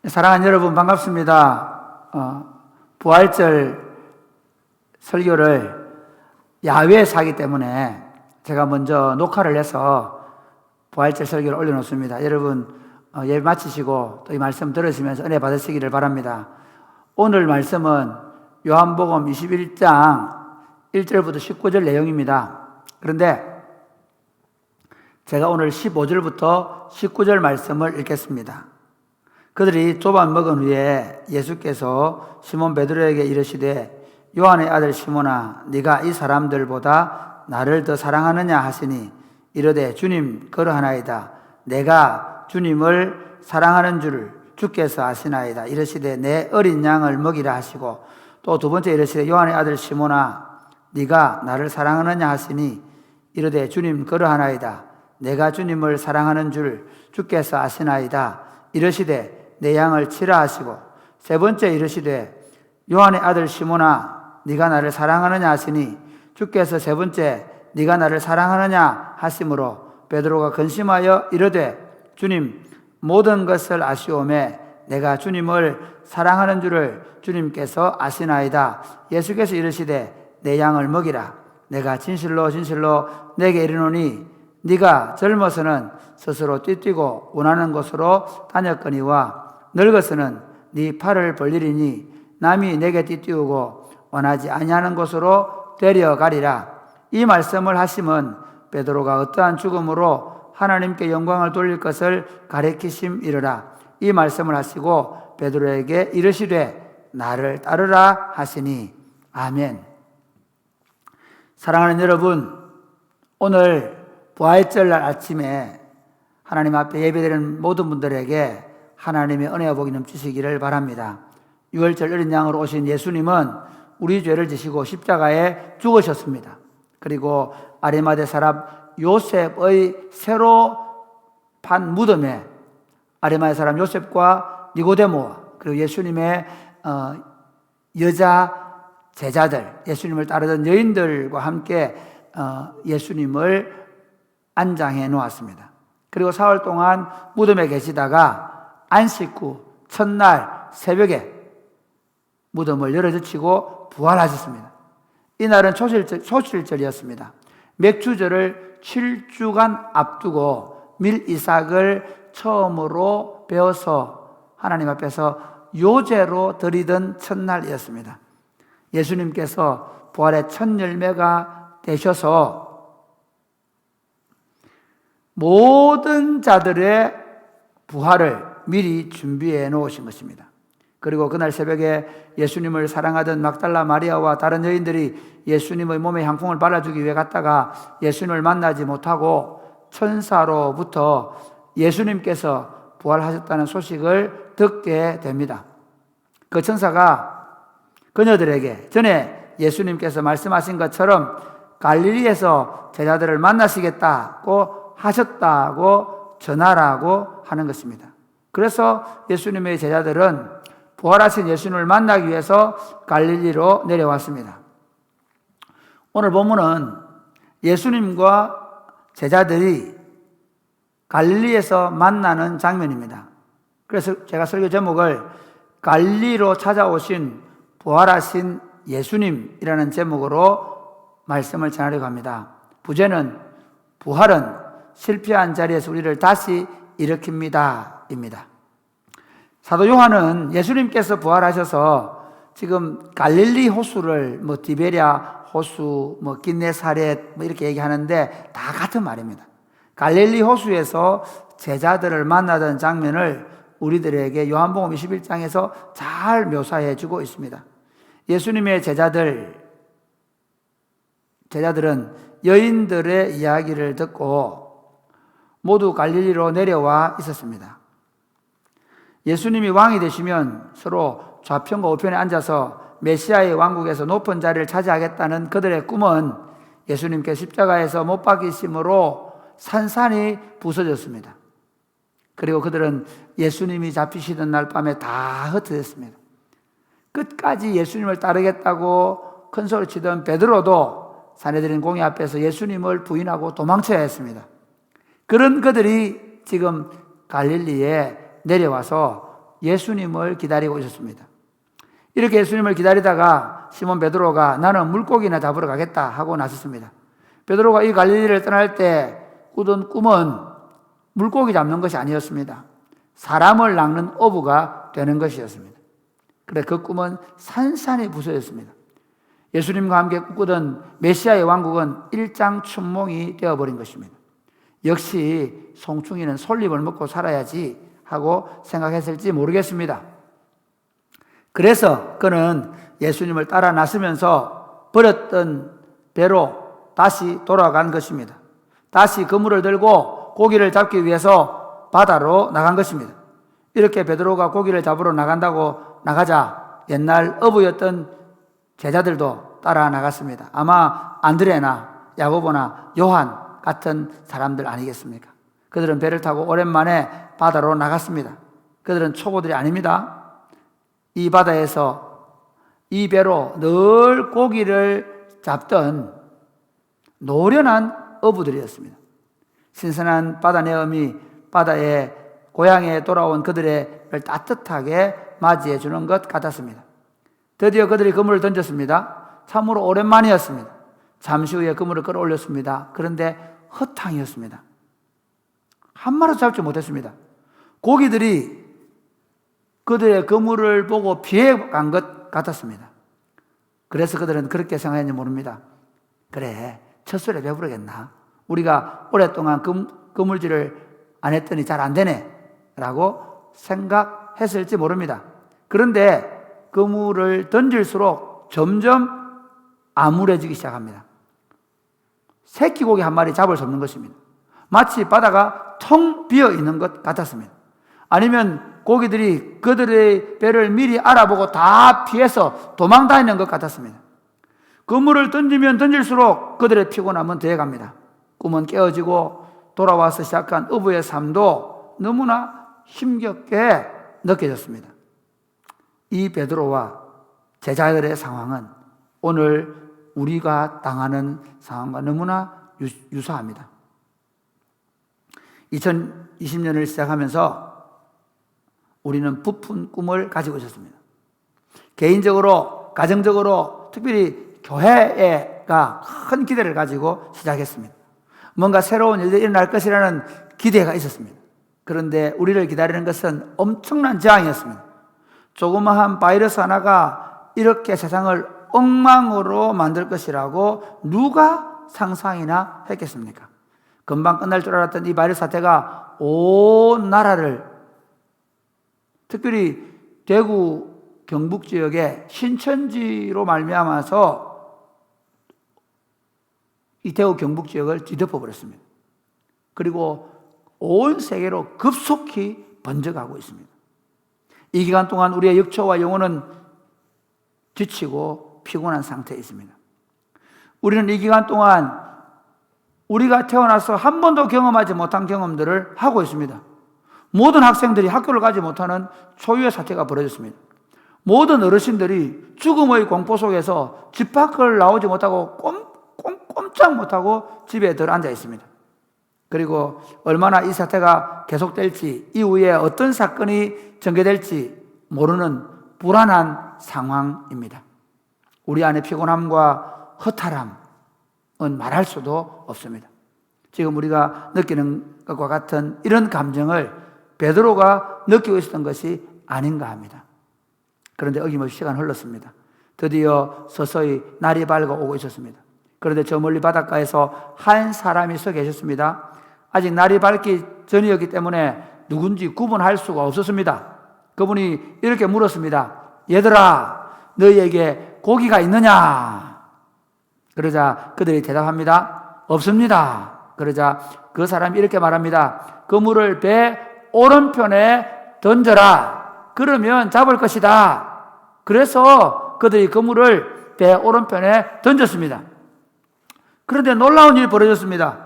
사랑하는 여러분 반갑습니다. 부활절 설교를 야외에서 하기 때문에 제가 먼저 녹화를 해서 부활절 설교를 올려놓습니다. 여러분 예배 마치시고 또 이 말씀 들으시면서 은혜 받으시기를 바랍니다. 오늘 말씀은 요한복음 21장 1절부터 19절 내용입니다. 그런데 제가 오늘 15절부터 19절 말씀을 읽겠습니다. 그들이 조반 먹은 후에 예수께서 시몬 베드로에게 이르시되 요한의 아들 시몬아 네가 이 사람들보다 나를 더 사랑하느냐 하시니 이르되 주님 그러하나이다. 내가 주님을 사랑하는 줄을 주께서 아시나이다. 이르시되 내 어린 양을 먹이라 하시고 또 두 번째 이르시되 요한의 아들 시몬아 네가 나를 사랑하느냐 하시니 이르되 주님 그러하나이다. 내가 주님을 사랑하는 줄 주께서 아시나이다. 이르시되 내 양을 치라 하시고 세 번째 이르시되 요한의 아들 시몬아 네가 나를 사랑하느냐 하시니 주께서 세 번째 네가 나를 사랑하느냐 하심으로 베드로가 근심하여 이르되 주님 모든 것을 아시오매 내가 주님을 사랑하는 줄을 주님께서 아시나이다. 예수께서 이르시되 내 양을 먹이라. 내가 진실로 진실로 내게 이르노니 네가 젊어서는 스스로 띠뛰고 원하는 곳으로 다녔거니와 늙어서는 네 팔을 벌리리니 남이 내게 띠뛰우고 원하지 아니하는 곳으로 데려가리라. 이 말씀을 하심은 베드로가 어떠한 죽음으로 하나님께 영광을 돌릴 것을 가리키심이르라. 이 말씀을 하시고 베드로에게 이르시되 나를 따르라 하시니 아멘. 사랑하는 여러분, 오늘 부활절날 아침에 하나님 앞에 예배드리는 모든 분들에게 하나님의 은혜와 복이 넘치시기를 바랍니다. 유월절 어린 양으로 오신 예수님은 우리 죄를 지시고 십자가에 죽으셨습니다. 그리고 아리마대 사람 요셉의 새로 판 무덤에 아리마대 사람 요셉과 니고데모와 그리고 예수님의 여자 제자들, 예수님을 따르던 여인들과 함께 예수님을 안장해 놓았습니다. 그리고 사흘 동안 무덤에 계시다가 안식 후 첫날 새벽에 무덤을 열어젖히고 부활하셨습니다. 이날은 초실절이었습니다. 맥주절을 7주간 앞두고 밀이삭을 처음으로 베어서 하나님 앞에서 요제로 드리던 첫날이었습니다. 예수님께서 부활의 첫 열매가 되셔서 모든 자들의 부활을 미리 준비해 놓으신 것입니다. 그리고 그날 새벽에 예수님을 사랑하던 막달라 마리아와 다른 여인들이 예수님의 몸에 향품을 발라주기 위해 갔다가 예수님을 만나지 못하고 천사로부터 예수님께서 부활하셨다는 소식을 듣게 됩니다. 그 천사가 그녀들에게 전에 예수님께서 말씀하신 것처럼 갈릴리에서 제자들을 만나시겠다고 하셨다고 전하라고 하는 것입니다. 그래서 예수님의 제자들은 부활하신 예수님을 만나기 위해서 갈릴리로 내려왔습니다. 오늘 본문은 예수님과 제자들이 갈릴리에서 만나는 장면입니다. 그래서 제가 설교 제목을 갈릴리로 찾아오신 부활하신 예수님이라는 제목으로 말씀을 전하려고 합니다. 부제는 부활은 실패한 자리에서 우리를 다시 일으킵니다 입니다. 사도 요한은 예수님께서 부활하셔서 지금 갈릴리 호수를 디베랴 호수, 긴네사렛 이렇게 얘기하는데 다 같은 말입니다. 갈릴리 호수에서 제자들을 만나던 장면을 우리들에게 요한복음 21장에서 잘 묘사해 주고 있습니다. 예수님의 제자들은 여인들의 이야기를 듣고 모두 갈릴리로 내려와 있었습니다. 예수님이 왕이 되시면 서로 좌편과 우편에 앉아서 메시아의 왕국에서 높은 자리를 차지하겠다는 그들의 꿈은 예수님께서 십자가에서 못 박히심으로 산산이 부서졌습니다. 그리고 그들은 예수님이 잡히시던 날 밤에 다 흩어졌습니다. 끝까지 예수님을 따르겠다고 큰 소리 치던 베드로도 산헤드린 공회 앞에서 예수님을 부인하고 도망쳐야 했습니다. 그런 그들이 지금 갈릴리에 내려와서 예수님을 기다리고 있었습니다. 이렇게 예수님을 기다리다가 시몬 베드로가 나는 물고기나 잡으러 가겠다 하고 나섰습니다. 베드로가 이 갈릴리를 떠날 때 꾸던 꿈은 물고기 잡는 것이 아니었습니다. 사람을 낚는 어부가 되는 것이었습니다. 그래 그 꿈은 산산이 부서졌습니다. 예수님과 함께 꿈꾸던 메시아의 왕국은 일장춘몽이 되어버린 것입니다. 역시 송충이는 솔잎을 먹고 살아야지 하고 생각했을지 모르겠습니다. 그래서 그는 예수님을 따라 나서면서 버렸던 배로 다시 돌아간 것입니다. 다시 그물을 들고 고기를 잡기 위해서 바다로 나간 것입니다. 이렇게 베드로가 고기를 잡으러 나가자 옛날 어부였던 제자들도 따라 나갔습니다. 아마 안드레나 야고보나 요한 같은 사람들 아니겠습니까? 그들은 배를 타고 오랜만에 바다로 나갔습니다. 그들은 초보들이 아닙니다. 이 바다에서 이 배로 늘 고기를 잡던 노련한 어부들이었습니다. 신선한 바다 내음이 바다의 고향에 돌아온 그들을 따뜻하게 맞이해 주는 것 같았습니다. 드디어 그들이 그물을 던졌습니다. 참으로 오랜만이었습니다. 잠시 후에 그물을 끌어올렸습니다. 그런데 허탕이었습니다. 한 마리도 잡지 못했습니다. 고기들이 그들의 그물을 보고 피해간 것 같았습니다. 그래서 그들은 그렇게 생각했는지 모릅니다. 그래, 첫술에 배부르겠나? 우리가 오랫동안 그물질을 안 했더니 잘 안 되네 라고 생각했을지 모릅니다. 그런데 그물을 던질수록 점점 암울해지기 시작합니다. 새끼 고기 한 마리 잡을 수 없는 것입니다. 마치 바다가 텅 비어 있는 것 같았습니다. 아니면 고기들이 그들의 배를 미리 알아보고 다 피해서 도망 다니는 것 같았습니다. 그물을 던지면 던질수록 그들의 피곤함은 더해갑니다. 꿈은 깨어지고 돌아와서 시작한 어부의 삶도 너무나 힘겹게 느껴졌습니다. 이 베드로와 제자들의 상황은 오늘 우리가 당하는 상황과 너무나 유사합니다. 2020년을 시작하면서 우리는 부푼 꿈을 가지고 있었습니다. 개인적으로, 가정적으로, 특별히 교회가 큰 기대를 가지고 시작했습니다. 뭔가 새로운 일들이 일어날 것이라는 기대가 있었습니다. 그런데 우리를 기다리는 것은 엄청난 재앙이었습니다. 조그마한 바이러스 하나가 이렇게 세상을 엉망으로 만들 것이라고 누가 상상이나 했겠습니까? 금방 끝날 줄 알았던 이 바이러스 사태가 온 나라를, 특별히 대구 경북 지역의 신천지로 말미암아서 이 대구 경북 지역을 뒤덮어 버렸습니다. 그리고 온 세계로 급속히 번져가고 있습니다. 이 기간 동안 우리의 역초와 영혼은 지치고 피곤한 상태에 있습니다. 우리는 이 기간 동안 우리가 태어나서 한 번도 경험하지 못한 경험들을 하고 있습니다. 모든 학생들이 학교를 가지 못하는 초유의 사태가 벌어졌습니다. 모든 어르신들이 죽음의 공포 속에서 집 밖을 나오지 못하고 꼼짝 못하고 집에 들 앉아 있습니다. 그리고 얼마나 이 사태가 계속될지, 이후에 어떤 사건이 전개될지 모르는 불안한 상황입니다. 우리 안의 피곤함과 허탈함은 말할 수도 없습니다. 지금 우리가 느끼는 것과 같은 이런 감정을 베드로가 느끼고 있었던 것이 아닌가 합니다. 그런데 어김없이 시간이 흘렀습니다. 드디어 서서히 날이 밝아오고 있었습니다. 그런데 저 멀리 바닷가에서 한 사람이 서 계셨습니다. 아직 날이 밝기 전이었기 때문에 누군지 구분할 수가 없었습니다. 그분이 이렇게 물었습니다. 얘들아, 너희에게 고기가 있느냐? 그러자 그들이 대답합니다. 없습니다. 그러자 그 사람이 이렇게 말합니다. 그물을 배 오른편에 던져라. 그러면 잡을 것이다. 그래서 그들이 그물을 배 오른편에 던졌습니다. 그런데 놀라운 일이 벌어졌습니다.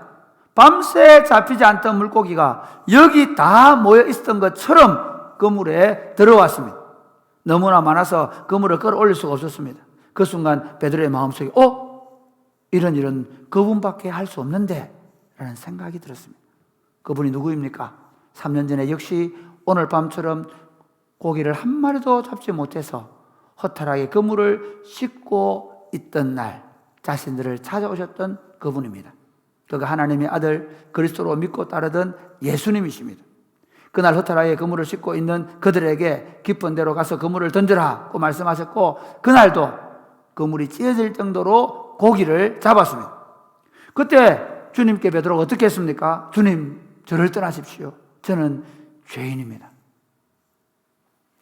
밤새 잡히지 않던 물고기가 여기 다 모여 있었던 것처럼 그물에 들어왔습니다. 너무나 많아서 그물을 끌어올릴 수가 없었습니다. 그 순간 베드로의 마음속에 이런 그분밖에 할 수 없는데 라는 생각이 들었습니다. 그분이 누구입니까? 3년 전에 역시 오늘 밤처럼 고기를 한 마리도 잡지 못해서 허탈하게 그물을 씻고 있던 날 자신들을 찾아오셨던 그분입니다. 그가 하나님의 아들 그리스도로 믿고 따르던 예수님이십니다. 그날 허탈하게 그물을 씻고 있는 그들에게 깊은 데로 가서 그물을 던져라고 말씀하셨고, 그날도 그물이 찢어질 정도로 고기를 잡았습니다. 그때 주님께 베드로가 어떻게 했습니까? 주님, 저를 떠나십시오. 저는 죄인입니다.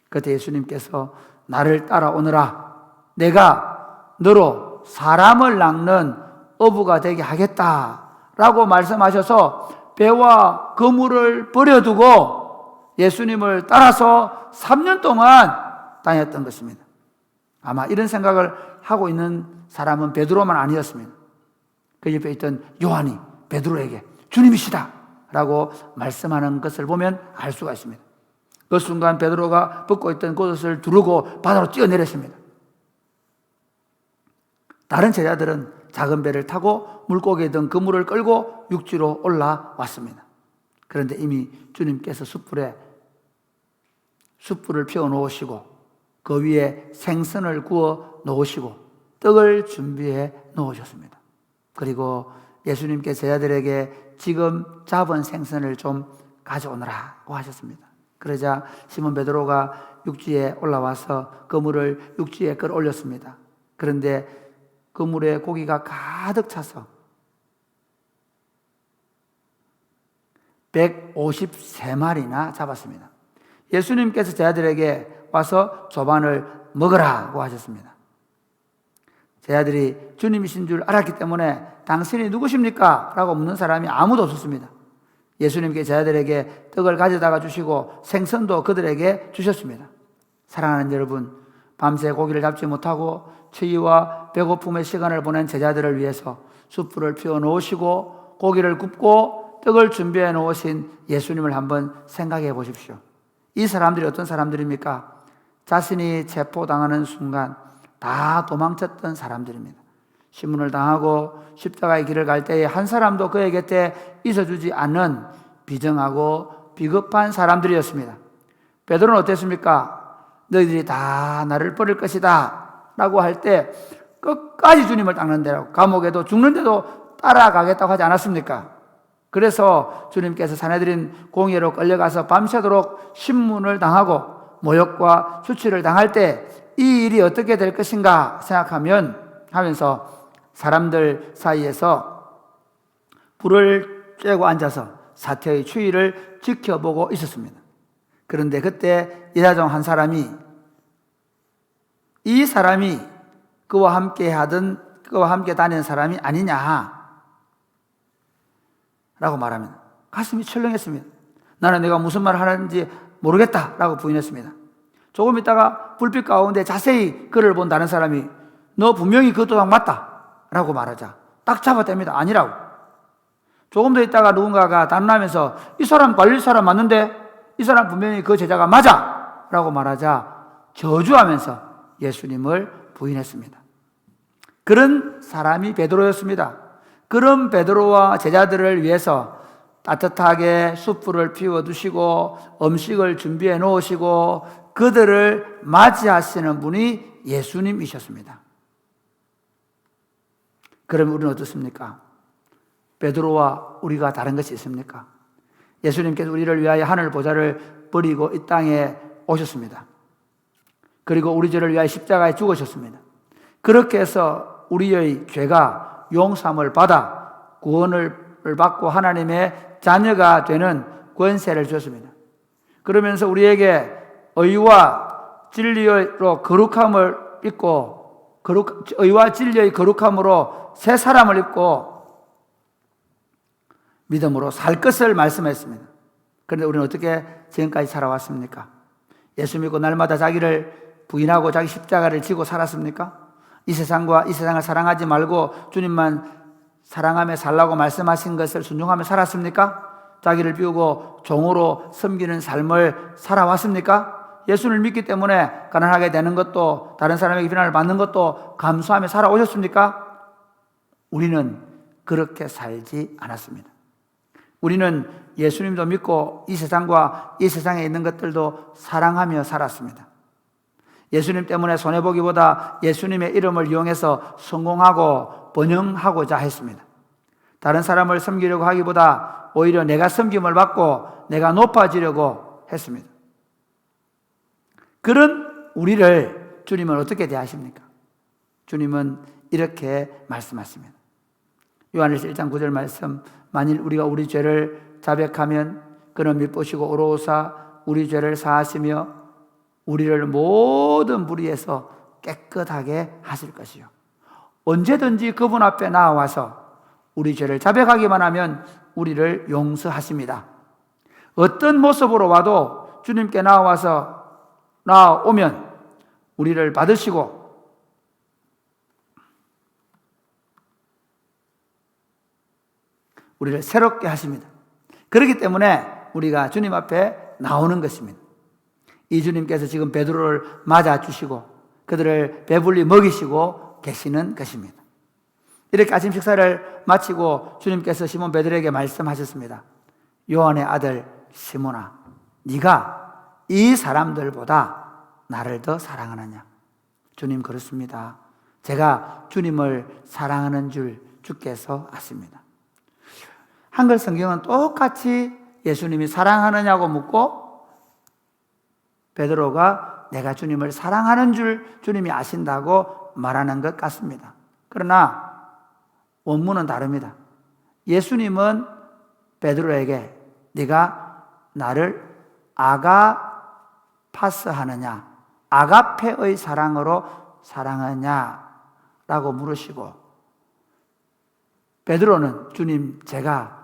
그때 예수님께서 나를 따라오너라. 내가 너로 사람을 낚는 어부가 되게 하겠다라고 말씀하셔서 배와 그물을 버려두고 예수님을 따라서 3년 동안 다녔던 것입니다. 아마 이런 생각을 하고 있는 사람은 베드로만 아니었습니다. 그 옆에 있던 요한이 베드로에게 주님이시다 라고 말씀하는 것을 보면 알 수가 있습니다. 그 순간 베드로가 벗고 있던 겉옷을 두르고 바다로 뛰어내렸습니다. 다른 제자들은 작은 배를 타고 물고기에 든 그물을 끌고 육지로 올라왔습니다. 그런데 이미 주님께서 숯불을 피워 놓으시고 그 위에 생선을 구워 놓으시고 떡을 준비해 놓으셨습니다. 그리고 예수님께 제자들에게 지금 잡은 생선을 좀 가져오너라고 하셨습니다. 그러자 시몬 베드로가 육지에 올라와서 그물을 육지에 끌어올렸습니다. 그런데 그물에 고기가 가득 차서 153마리나 잡았습니다. 예수님께서 제자들에게 와서 조반을 먹으라고 하셨습니다. 제자들이 주님이신 줄 알았기 때문에 당신이 누구십니까? 라고 묻는 사람이 아무도 없었습니다. 예수님께 제자들에게 떡을 가져다가 주시고 생선도 그들에게 주셨습니다. 사랑하는 여러분, 밤새 고기를 잡지 못하고 추위와 배고픔의 시간을 보낸 제자들을 위해서 숯불을 피워 놓으시고 고기를 굽고 떡을 준비해 놓으신 예수님을 한번 생각해 보십시오. 이 사람들이 어떤 사람들입니까? 자신이 체포당하는 순간 다 도망쳤던 사람들입니다. 신문을 당하고 십자가의 길을 갈 때에 한 사람도 그의 곁에 있어주지 않는 비정하고 비겁한 사람들이었습니다. 베드로는 어땠습니까? 너희들이 다 나를 버릴 것이다 라고 할 때 끝까지 주님을 닦는다고, 감옥에도 죽는데도 따라가겠다고 하지 않았습니까? 그래서 주님께서 사내들인 공회로 끌려가서 밤새도록 신문을 당하고 모욕과 수치를 당할 때 이 일이 어떻게 될 것인가 하면서 사람들 사이에서 불을 쬐고 앉아서 사태의 추이를 지켜보고 있었습니다. 그런데 그때 여자중 한 사람이 이 사람이 그와 함께 다니는 사람이 아니냐 라고 말하면 가슴이 철렁했습니다. 나는 내가 무슨 말을 하는지 모르겠다 라고 부인했습니다. 조금 있다가 불빛 가운데 자세히 그를 본 다른 사람이 너 분명히 그 도장 맞다 라고 말하자 딱 잡아댑니다. 아니라고. 조금 더 있다가 누군가가 단언하면서 이 사람 관릴 사람 맞는데 이 사람 분명히 그 제자가 맞아 라고 말하자 저주하면서 예수님을 부인했습니다. 그런 사람이 베드로였습니다. 그런 베드로와 제자들을 위해서 따뜻하게 숯불을 피워두시고 음식을 준비해 놓으시고 그들을 맞이하시는 분이 예수님이셨습니다. 그럼 우리는 어떻습니까? 베드로와 우리가 다른 것이 있습니까? 예수님께서 우리를 위하여 하늘 보좌를 버리고 이 땅에 오셨습니다. 그리고 우리 죄를 위하여 십자가에 죽으셨습니다. 그렇게 해서 우리의 죄가 용서함을 받아 구원을 받고 하나님의 자녀가 되는 권세를 주셨습니다. 그러면서 우리에게 의와 진리로 거룩함을 입고 의와 진리의 거룩함으로 새 사람을 입고 믿음으로 살 것을 말씀했습니다. 그런데 우리는 어떻게 지금까지 살아왔습니까? 예수 믿고 날마다 자기를 부인하고 자기 십자가를 지고 살았습니까? 이 세상을 사랑하지 말고 주님만 사랑하며 살라고 말씀하신 것을 순종하며 살았습니까? 자기를 비우고 종으로 섬기는 삶을 살아왔습니까? 예수를 믿기 때문에 가난하게 되는 것도 다른 사람에게 비난을 받는 것도 감수하며 살아오셨습니까? 우리는 그렇게 살지 않았습니다. 우리는 예수님도 믿고 이 세상과 이 세상에 있는 것들도 사랑하며 살았습니다. 예수님 때문에 손해보기보다 예수님의 이름을 이용해서 성공하고 번영하고자 했습니다. 다른 사람을 섬기려고 하기보다 오히려 내가 섬김을 받고 내가 높아지려고 했습니다. 그런 우리를 주님은 어떻게 대하십니까? 주님은 이렇게 말씀하십니다. 요한일서 1장 9절 말씀, 만일 우리가 우리 죄를 자백하면 그는 미쁘시고 의로우사 우리 죄를 사하시며 우리를 모든 불의에서 깨끗하게 하실 것이요. 언제든지 그분 앞에 나와서 우리 죄를 자백하기만 하면 우리를 용서하십니다. 어떤 모습으로 와도 주님께 나오면 우리를 받으시고 우리를 새롭게 하십니다. 그렇기 때문에 우리가 주님 앞에 나오는 것입니다. 이 주님께서 지금 베드로를 맞아주시고 그들을 배불리 먹이시고 계시는 것입니다. 이렇게 아침 식사를 마치고 주님께서 시몬 베드로에게 말씀하셨습니다. 요한의 아들 시몬아, 네가 이 사람들보다 나를 더 사랑하느냐? 주님, 그렇습니다. 제가 주님을 사랑하는 줄 주께서 아십니다. 한글 성경은 똑같이 예수님이 사랑하느냐고 묻고 베드로가 내가 주님을 사랑하는 줄 주님이 아신다고 말하는 것 같습니다. 그러나 원문은 다릅니다. 예수님은 베드로에게 네가 나를 아가파스하느냐, 아가페의 사랑으로 사랑하냐라고 물으시고, 베드로는 주님, 제가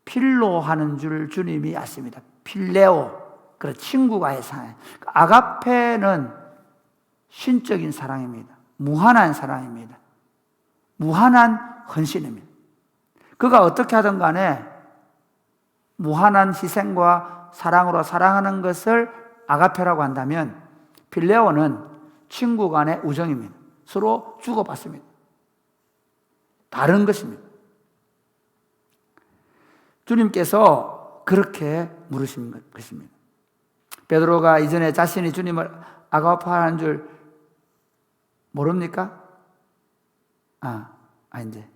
필로 하는 줄 주님이 아십니다. 필레오, 그 친구가의 사랑. 아가페는 신적인 사랑입니다. 무한한 사랑입니다. 무한한 헌신입니다. 그가 어떻게 하든 간에 무한한 희생과 사랑으로 사랑하는 것을 아가페라고 한다면, 필레오는 친구 간의 우정입니다. 서로 주고받습니다. 다른 것입니다. 주님께서 그렇게 물으신 것입니다. 베드로가 이전에 자신이 주님을 아가파하는 줄 모릅니까? 이제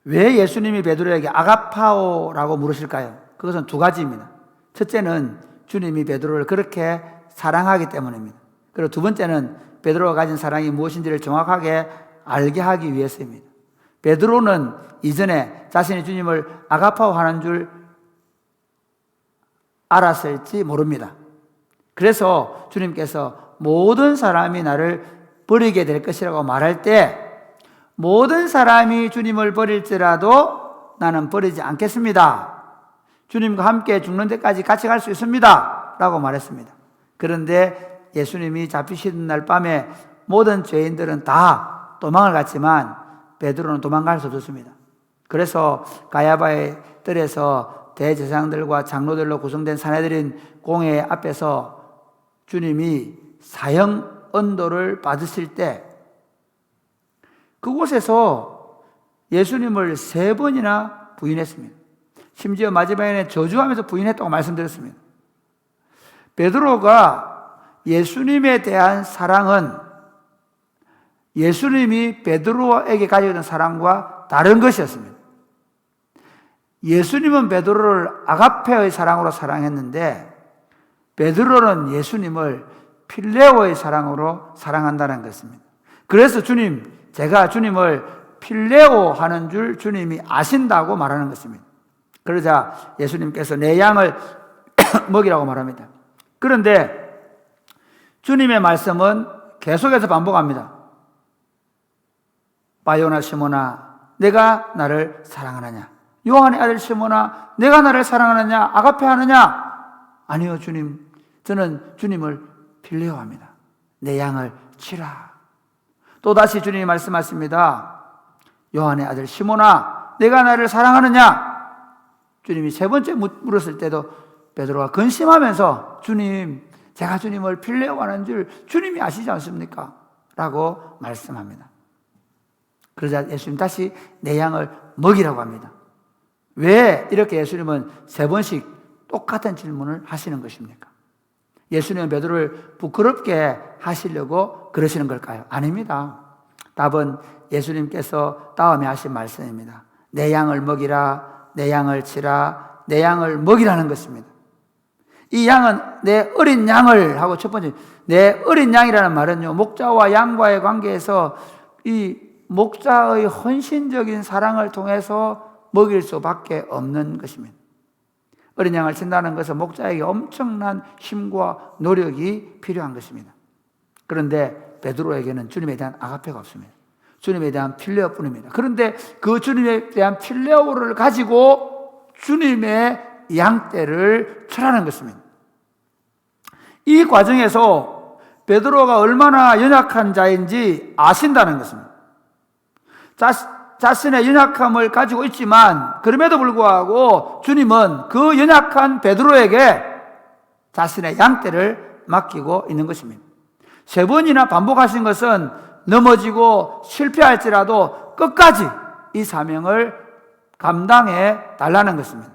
왜 예수님이 베드로에게 아가파오라고 물으실까요? 그것은 두 가지입니다. 첫째는 주님이 베드로를 그렇게 사랑하기 때문입니다. 그리고 두 번째는 베드로가 가진 사랑이 무엇인지를 정확하게 알게 하기 위해서입니다. 베드로는 이전에 자신이 주님을 아가파오 하는 줄 알았을지 모릅니다. 그래서 주님께서 모든 사람이 나를 버리게 될 것이라고 말할 때, 모든 사람이 주님을 버릴지라도 나는 버리지 않겠습니다. 주님과 함께 죽는 데까지 같이 갈 수 있습니다. 라고 말했습니다. 그런데 예수님이 잡히시는 날 밤에 모든 죄인들은 다 도망을 갔지만 베드로는 도망갈 수 없었습니다. 그래서 가야바의 뜰에서 대제사장들과 장로들로 구성된 사내들인 공회 앞에서 주님이 사형 언도를 받으실 때 그곳에서 예수님을 3번이나 부인했습니다. 심지어 마지막에는 저주하면서 부인했다고 말씀드렸습니다. 베드로가 예수님에 대한 사랑은 예수님이 베드로에게 가지고 있는 사랑과 다른 것이었습니다. 예수님은 베드로를 아가페의 사랑으로 사랑했는데 베드로는 예수님을 필레오의 사랑으로 사랑한다는 것입니다. 그래서 주님, 제가 주님을 필레오 하는 줄 주님이 아신다고 말하는 것입니다. 그러자 예수님께서 내 양을 먹이라고 말합니다. 그런데 주님의 말씀은 계속해서 반복합니다. 바요나 시몬아, 내가 나를 사랑하느냐? 요한의 아들 시몬아, 내가 나를 사랑하느냐? 아가페 하느냐? 아니요, 주님. 저는 주님을 필레오합니다. 내 양을 치라. 또다시 주님이 말씀하십니다. 요한의 아들 시몬아, 내가 나를 사랑하느냐? 주님이 3번째 물었을 때도 베드로가 근심하면서 주님, 제가 주님을 필레오하는 줄 주님이 아시지 않습니까? 라고 말씀합니다. 그러자 예수님 다시 내 양을 먹이라고 합니다. 왜 이렇게 예수님은 3번씩 똑같은 질문을 하시는 것입니까? 예수님은 베드로를 부끄럽게 하시려고 그러시는 걸까요? 아닙니다. 답은 예수님께서 다음에 하신 말씀입니다. 내 양을 먹이라, 내 양을 치라, 내 양을 먹이라는 것입니다. 이 양은 내 어린 양을 하고 첫 번째, 내 어린 양이라는 말은요, 목자와 양과의 관계에서 이 목자의 헌신적인 사랑을 통해서 먹일 수밖에 없는 것입니다. 어린 양을 친다는 것은 목자에게 엄청난 힘과 노력이 필요한 것입니다. 그런데 베드로에게는 주님에 대한 아가페가 없습니다. 주님에 대한 필레오뿐입니다. 그런데 그 주님에 대한 필레오를 가지고 주님의 양떼를 철하는 것입니다. 이 과정에서 베드로가 얼마나 연약한 자인지 아신다는 것입니다. 자신의 연약함을 가지고 있지만 그럼에도 불구하고 주님은 그 연약한 베드로에게 자신의 양떼를 맡기고 있는 것입니다. 3번이나 반복하신 것은 넘어지고 실패할지라도 끝까지 이 사명을 감당해 달라는 것입니다.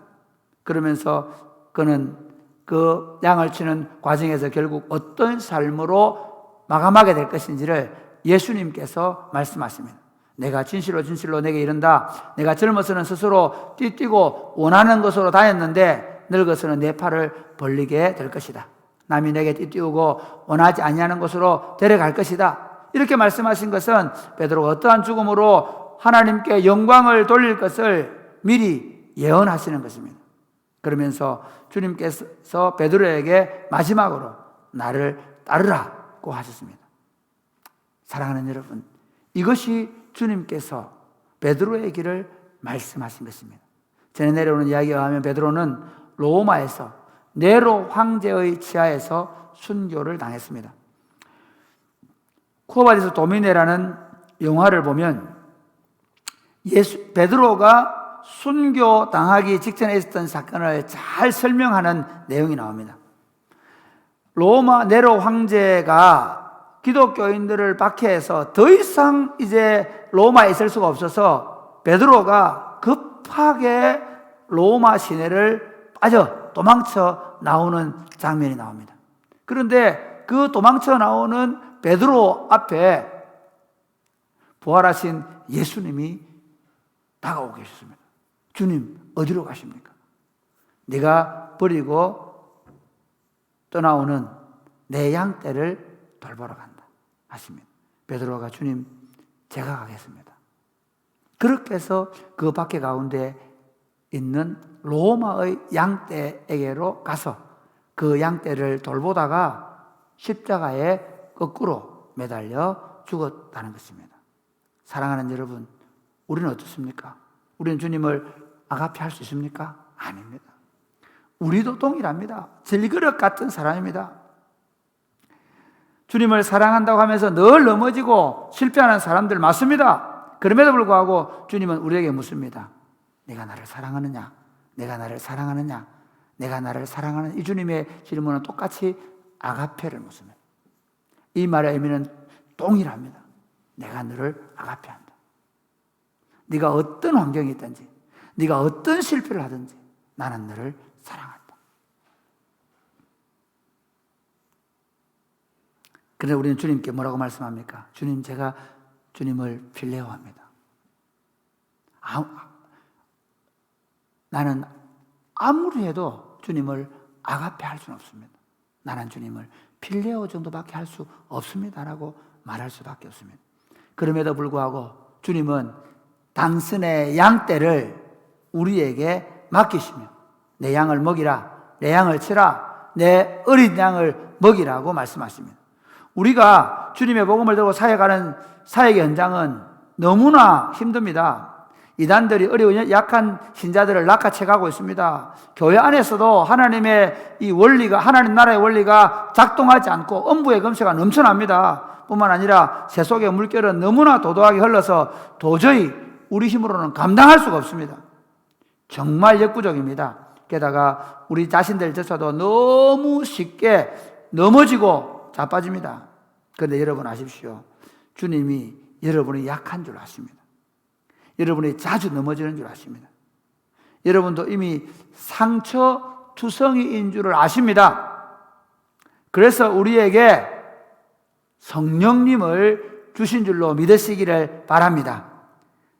그러면서 그는 그 양을 치는 과정에서 결국 어떤 삶으로 마감하게 될 것인지를 예수님께서 말씀하십니다. 내가 진실로 진실로 내게 이른다. 내가 젊어서는 스스로 띠뛰고 원하는 곳으로 다녔는데 늙어서는 내 팔을 벌리게 될 것이다. 남이 내게 띠뛰고 원하지 아니하는 곳으로 데려갈 것이다. 이렇게 말씀하신 것은 베드로가 어떠한 죽음으로 하나님께 영광을 돌릴 것을 미리 예언하시는 것입니다. 그러면서 주님께서 베드로에게 마지막으로 나를 따르라고 하셨습니다. 사랑하는 여러분, 이것이 주님께서 베드로의 길을 말씀하신 것입니다. 전에 내려오는 이야기에 의하면 베드로는 로마에서 네로 황제의 치하에서 순교를 당했습니다. 쿠어바디스 도미네라는 영화를 보면 베드로가 순교 당하기 직전에 있었던 사건을 잘 설명하는 내용이 나옵니다. 로마 네로 황제가 기독교인들을 박해해서 더 이상 이제 로마에 있을 수가 없어서 베드로가 급하게 로마 시내를 빠져 도망쳐 나오는 장면이 나옵니다. 그런데 그 도망쳐 나오는 베드로 앞에 부활하신 예수님이 다가오고 계셨습니다. 주님, 어디로 가십니까? 네가 버리고 떠나오는 내 양떼를 돌보러 간다 하십니다. 베드로가 주님, 제가 가겠습니다. 그렇게 해서 그 밖에 가운데 있는 로마의 양떼에게로 가서 그 양떼를 돌보다가 십자가에 거꾸로 매달려 죽었다는 것입니다. 사랑하는 여러분, 우리는 어떻습니까? 우리는 주님을 아가페 할 수 있습니까? 아닙니다. 우리도 동일합니다. 질그릇 같은 사람입니다. 주님을 사랑한다고 하면서 늘 넘어지고 실패하는 사람들 맞습니다. 그럼에도 불구하고 주님은 우리에게 묻습니다. 내가 나를 사랑하느냐? 내가 나를 사랑하느냐? 내가 나를 사랑하느냐? 이 주님의 질문은 똑같이 아가페를 묻습니다. 이 말의 의미는 동일합니다. 내가 너를 아가페한다. 네가 어떤 환경이 있든지, 네가 어떤 실패를 하든지 나는 너를 사랑한다. 그런데 우리는 주님께 뭐라고 말씀합니까? 주님, 제가 주님을 필레오합니다. 나는 아무리 해도 주님을 아가페 할 수는 없습니다. 나는 주님을 필레오 정도밖에 할 수 없습니다라고 말할 수밖에 없습니다. 그럼에도 불구하고 주님은 당신의 양떼를 우리에게 맡기시며 내 양을 먹이라, 내 양을 치라, 내 어린 양을 먹이라고 말씀하십니다. 우리가 주님의 복음을 들고 사역하는 사역의 현장은 너무나 힘듭니다. 이단들이 어려운 약한 신자들을 낚아채가고 있습니다. 교회 안에서도 하나님의 이 원리가, 하나님 나라의 원리가 작동하지 않고 엄부의 검세가 넘쳐납니다. 뿐만 아니라 새 속의 물결은 너무나 도도하게 흘러서 도저히 우리 힘으로는 감당할 수가 없습니다. 정말 역부족입니다. 게다가 우리 자신들조차도 너무 쉽게 넘어지고 자빠집니다. 그런데 여러분 아십시오. 주님이 여러분이 약한 줄 아십니다. 여러분이 자주 넘어지는 줄 아십니다. 여러분도 이미 상처투성이인 줄을 아십니다. 그래서 우리에게 성령님을 주신 줄로 믿으시기를 바랍니다.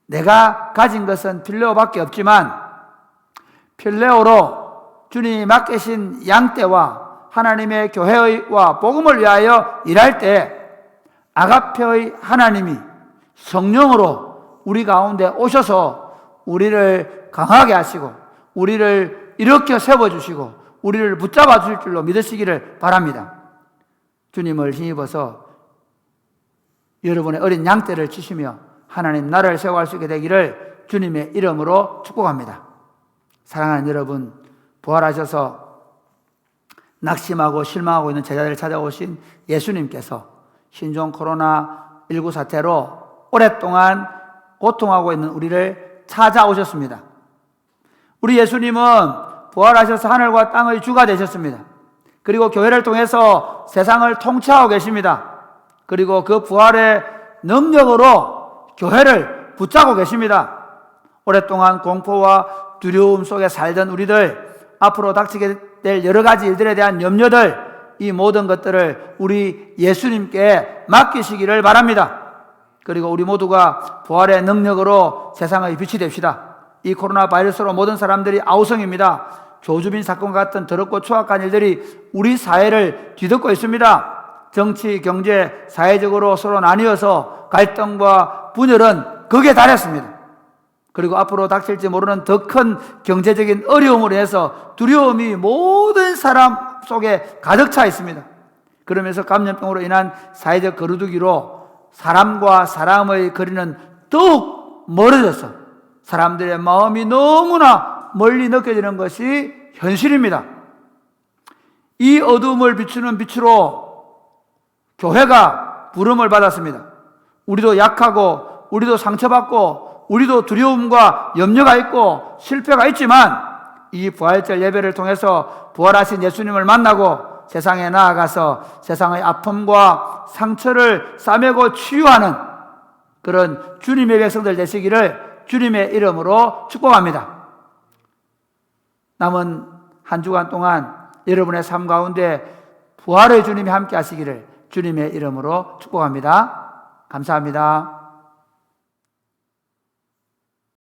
내가 가진 것은 필레오밖에 없지만 필레오로 주님이 맡기신 양떼와 하나님의 교회와 복음을 위하여 일할 때 아가페의 하나님이 성령으로 우리 가운데 오셔서 우리를 강하게 하시고 우리를 일으켜 세워주시고 우리를 붙잡아 주실 줄로 믿으시기를 바랍니다. 주님을 힘입어서 여러분의 어린 양떼를 치시며 하나님 나라를 세워갈 수 있게 되기를 주님의 이름으로 축복합니다. 사랑하는 여러분, 부활하셔서 낙심하고 실망하고 있는 제자들을 찾아오신 예수님께서 신종 코로나19 사태로 오랫동안 고통하고 있는 우리를 찾아오셨습니다. 우리 예수님은 부활하셔서 하늘과 땅의 주가 되셨습니다. 그리고 교회를 통해서 세상을 통치하고 계십니다. 그리고 그 부활의 능력으로 교회를 붙잡고 계십니다. 오랫동안 공포와 두려움 속에 살던 우리들, 앞으로 닥치게 될 여러 가지 일들에 대한 염려들, 이 모든 것들을 우리 예수님께 맡기시기를 바랍니다. 그리고 우리 모두가 부활의 능력으로 세상의 빛이 됩시다. 이 코로나 바이러스로 모든 사람들이 아우성입니다. 조주빈 사건 같은 더럽고 추악한 일들이 우리 사회를 뒤덮고 있습니다. 정치, 경제, 사회적으로 서로 나뉘어서 갈등과 분열은 극에 달했습니다. 그리고 앞으로 닥칠지 모르는 더 큰 경제적인 어려움으로 해서 두려움이 모든 사람 속에 가득 차 있습니다. 그러면서 감염병으로 인한 사회적 거리두기로 사람과 사람의 거리는 더욱 멀어져서 사람들의 마음이 너무나 멀리 느껴지는 것이 현실입니다. 이 어둠을 비추는 빛으로 교회가 부름을 받았습니다. 우리도 약하고 우리도 상처받고 우리도 두려움과 염려가 있고 실패가 있지만 이 부활절 예배를 통해서 부활하신 예수님을 만나고 세상에 나아가서 세상의 아픔과 상처를 싸매고 치유하는 그런 주님의 백성들 되시기를 주님의 이름으로 축복합니다. 남은 한 주간 동안 여러분의 삶 가운데 부활의 주님이 함께 하시기를 주님의 이름으로 축복합니다. 감사합니다.